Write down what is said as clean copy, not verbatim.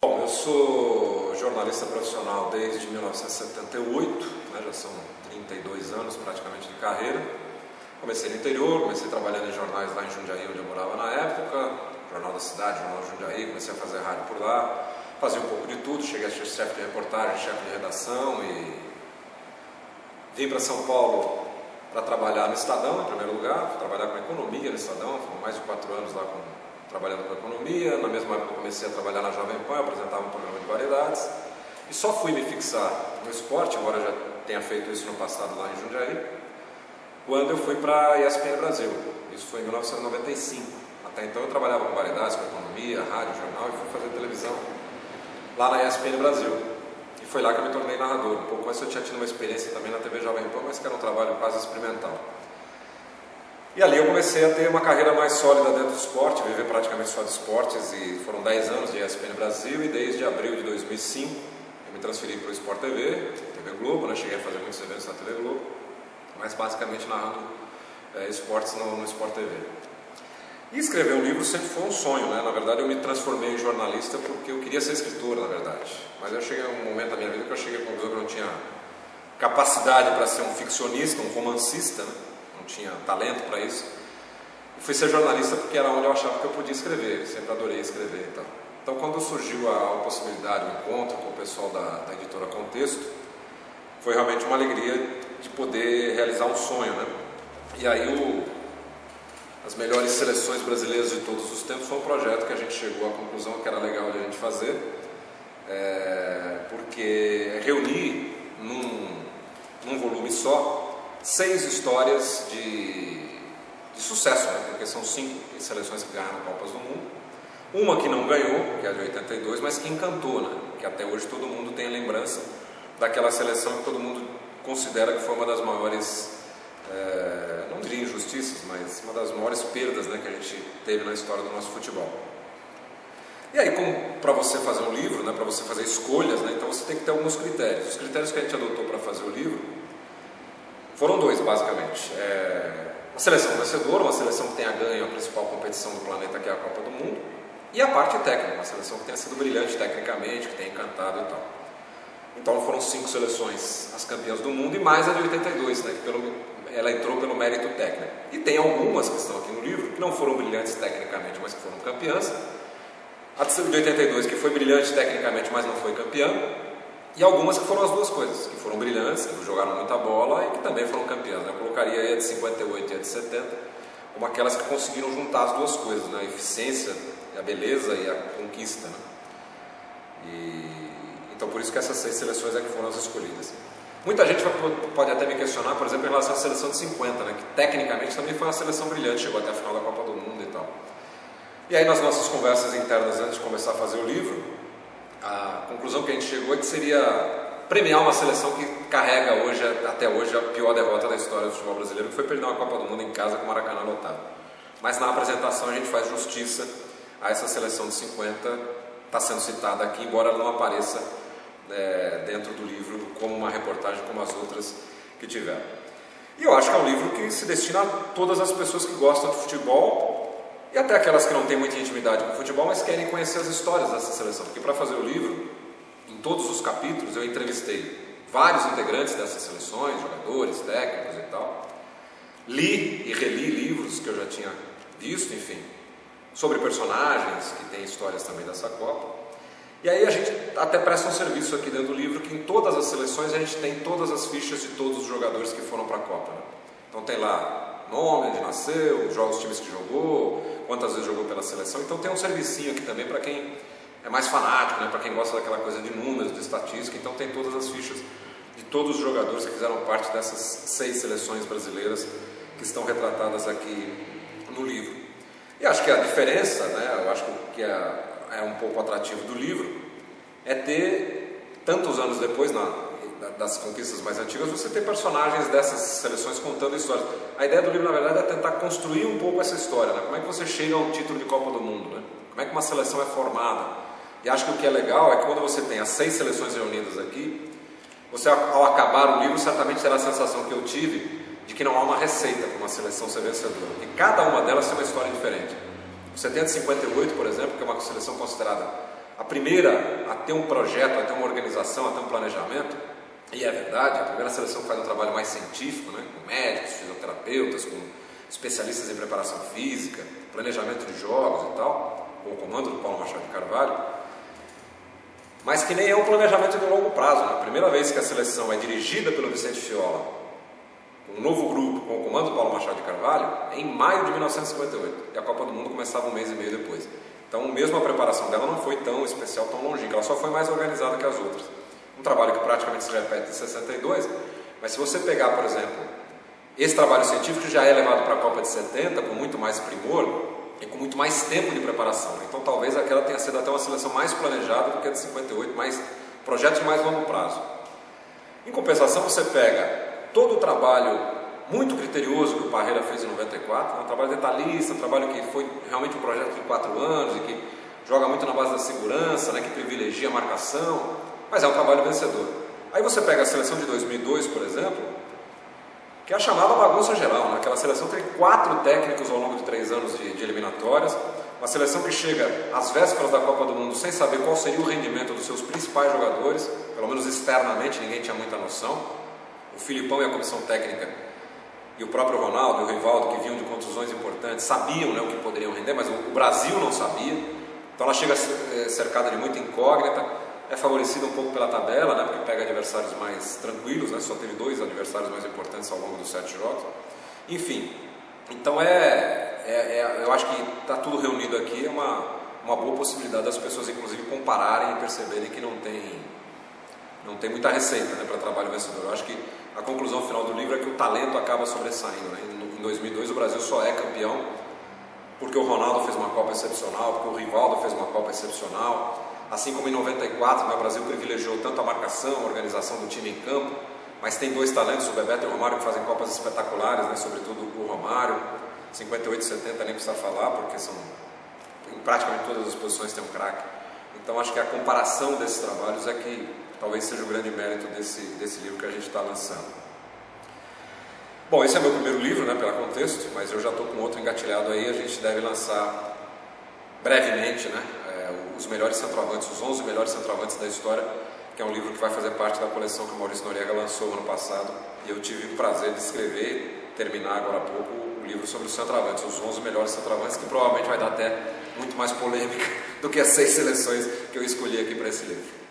Bom, eu sou jornalista profissional desde 1978, né, já são 32 anos praticamente de carreira. Comecei no interior, comecei trabalhando em jornais lá em Jundiaí, onde eu morava na época, Jornal da Cidade, Jornal de Jundiaí, comecei a fazer rádio por lá, fazia um pouco de tudo, cheguei a ser chefe de reportagem, chefe de redação e vim para São Paulo para trabalhar no Estadão, em primeiro lugar, fui trabalhar com economia no Estadão, foram mais de 4 anos lá trabalhando com economia. Na mesma época eu comecei a trabalhar na Jovem Pan, eu apresentava um programa de variedades e só fui me fixar no esporte, embora eu já tenha feito isso no passado lá em Jundiaí, quando eu fui para a ESPN Brasil. Isso foi em 1995. Até então eu trabalhava com variedades, com economia, rádio, jornal e fui fazer televisão lá na ESPN Brasil. E foi lá que eu me tornei narrador. Um pouco antes eu tinha tido uma experiência também na TV Jovem Pan, mas que era um trabalho quase experimental. E ali eu comecei a ter uma carreira mais sólida dentro do esporte, viver praticamente só de esportes, e foram 10 anos de ESPN Brasil, e desde abril de 2005 eu me transferi para o Sport TV, TV Globo, né? Cheguei a fazer muitos eventos na TV Globo, mas basicamente narrando esportes no Sport TV. E escrever um livro sempre foi um sonho, né? Na verdade eu me transformei em jornalista porque eu queria ser escritor, na verdade. Mas eu cheguei a um momento da minha vida que eu cheguei à conclusão que eu não tinha capacidade para ser um ficcionista, um romancista, né? Não tinha talento para isso. E fui ser jornalista porque era onde eu achava que eu podia escrever, sempre adorei escrever e tal. Então quando surgiu a possibilidade, o encontro com o pessoal da editora Contexto, foi realmente uma alegria de poder realizar um sonho, né? E aí as melhores seleções brasileiras de todos os tempos foi um projeto que a gente chegou à conclusão que era legal de a gente fazer, porque reunir num volume só 6 histórias de sucesso, né? Porque são 5 seleções que ganharam Copas do Mundo, uma que não ganhou, que é a de 82, mas que encantou, né? Que até hoje todo mundo tem a lembrança daquela seleção que todo mundo considera que foi uma das maiores, não diria injustiças, mas uma das maiores perdas, né, que a gente teve na história do nosso futebol. E aí, como para você fazer um livro, né, para você fazer escolhas, né, então você tem que ter alguns critérios. Os critérios que a gente adotou para fazer o livro foram 2, basicamente. Uma seleção vencedora, uma seleção que tenha ganho a principal competição do planeta, que é a Copa do Mundo, e a parte técnica, uma seleção que tenha sido brilhante tecnicamente, que tenha encantado e tal. Então foram 5 seleções as campeãs do mundo e mais a de 82, né, que ela entrou pelo mérito técnico. E tem algumas que estão aqui no livro que não foram brilhantes tecnicamente, mas que foram campeãs. A de 82 que foi brilhante tecnicamente, mas não foi campeã. E algumas que foram as duas coisas, que foram brilhantes, que jogaram muita bola e que também foram campeãs. Eu colocaria aí a de 58 e a de 70 como aquelas que conseguiram juntar as duas coisas, né, a eficiência, a beleza e a conquista, né? Então por isso que essas 6 seleções é que foram as escolhidas. Muita gente pode até me questionar, por exemplo, em relação à seleção de 50, né, que tecnicamente também foi uma seleção brilhante, chegou até a final da Copa do Mundo e tal. E aí nas nossas conversas internas antes de começar a fazer o livro, a conclusão que a gente chegou é que seria premiar uma seleção que carrega hoje, até hoje, a pior derrota da história do futebol brasileiro, que foi perder uma Copa do Mundo em casa com o Maracanã lotado. Mas na apresentação a gente faz justiça a essa seleção de 50, está sendo citada aqui, embora ela não apareça dentro do livro como uma reportagem como as outras que tiveram. E eu acho que é um livro que se destina a todas as pessoas que gostam de futebol e até aquelas que não têm muita intimidade com o futebol, mas querem conhecer as histórias dessa seleção, porque para fazer o livro, em todos os capítulos eu entrevistei vários integrantes dessas seleções, jogadores, técnicos e tal, li e reli livros que eu já tinha visto, enfim, sobre personagens que têm histórias também dessa Copa. E aí a gente até presta um serviço aqui dentro do livro, que em todas as seleções a gente tem todas as fichas de todos os jogadores que foram para a Copa, né? Então tem lá nome, onde nasceu, os times que jogou, quantas vezes jogou pela seleção. Então tem um servicinho aqui também para quem é mais fanático, né? Para quem gosta daquela coisa de números, de estatística. Então tem todas as fichas de todos os jogadores que fizeram parte dessas 6 seleções brasileiras que estão retratadas aqui no livro. E acho que a diferença, né? Eu acho que é um pouco atrativo do livro, é ter, tantos anos depois, das conquistas mais antigas, você ter personagens dessas seleções contando histórias. A ideia do livro, na verdade, é tentar construir um pouco essa história, né? Como é que você chega a um título de Copa do Mundo, né? Como é que uma seleção é formada? E acho que o que é legal é que quando você tem as 6 seleções reunidas aqui, você, ao acabar o livro, certamente terá a sensação que eu tive, de que não há uma receita para uma seleção ser vencedora, e cada uma delas tem uma história diferente. O 70 de 58, por exemplo, que é uma seleção considerada a primeira a ter um projeto, a ter uma organização, a ter um planejamento, e é verdade, a primeira seleção que faz um trabalho mais científico, né, com médicos, fisioterapeutas, com especialistas em preparação física, planejamento de jogos e tal, com o comando do Paulo Machado de Carvalho, mas que nem é um planejamento de longo prazo, né? A primeira vez que a seleção é dirigida pelo Vicente Fiola, um novo grupo com o comando do Paulo Machado de Carvalho, é em maio de 1958, e a Copa do Mundo começava um mês e meio depois. Então, mesmo a preparação dela não foi tão especial, tão longínqua, ela só foi mais organizada que as outras. Um trabalho que praticamente se repete em 62, mas se você pegar, por exemplo, esse trabalho científico já é levado para a Copa de 70 com muito mais primor e com muito mais tempo de preparação. Então, talvez aquela tenha sido até uma seleção mais planejada do que a de 58, mais projetos de mais longo prazo. Em compensação, você pega todo o trabalho muito criterioso que o Parreira fez em 94, um trabalho detalhista, um trabalho que foi realmente um projeto de 4 anos e que joga muito na base da segurança, né, que privilegia a marcação, mas é um trabalho vencedor. Aí você pega a seleção de 2002, por exemplo, que é a chamada bagunça geral, né? Aquela seleção tem 4 técnicos ao longo de 3 anos de eliminatórias, uma seleção que chega às vésperas da Copa do Mundo sem saber qual seria o rendimento dos seus principais jogadores, pelo menos externamente ninguém tinha muita noção. O Filipão e a comissão técnica e o próprio Ronaldo e o Rivaldo, que vinham de contusões importantes, sabiam, né, o que poderiam render, mas o Brasil não sabia. Então ela chega cercada de muita incógnita, é favorecida um pouco pela tabela, né, porque pega adversários mais tranquilos, né, só teve 2 adversários mais importantes ao longo dos 7 jogos. Enfim, então eu acho que está tudo reunido aqui, é uma boa possibilidade das pessoas inclusive compararem e perceberem que não tem muita receita, né, para trabalho vencedor. Eu acho que a conclusão final do livro é que o talento acaba sobressaindo, né? Em 2002 o Brasil só é campeão porque o Ronaldo fez uma Copa excepcional, porque o Rivaldo fez uma Copa excepcional, assim como em 94, né, o Brasil privilegiou tanto a marcação, a organização do time em campo, mas tem 2 talentos, o Bebeto e o Romário, que fazem Copas espetaculares, né, sobretudo o Romário. 58 e 70 nem precisa falar, porque em praticamente todas as posições tem um craque. Então acho que a comparação desses trabalhos é que talvez seja o grande mérito desse livro que a gente está lançando. Bom, esse é meu primeiro livro, né, pelo contexto, mas eu já estou com outro engatilhado aí, a gente deve lançar brevemente, né, os melhores centroavantes, os 11 melhores centroavantes da história, que é um livro que vai fazer parte da coleção que o Maurício Noriega lançou ano passado, e eu tive o prazer de escrever, terminar agora há pouco, o livro sobre os centroavantes, os 11 melhores centroavantes, que provavelmente vai dar até muito mais polêmica do que as 6 seleções que eu escolhi aqui para esse livro.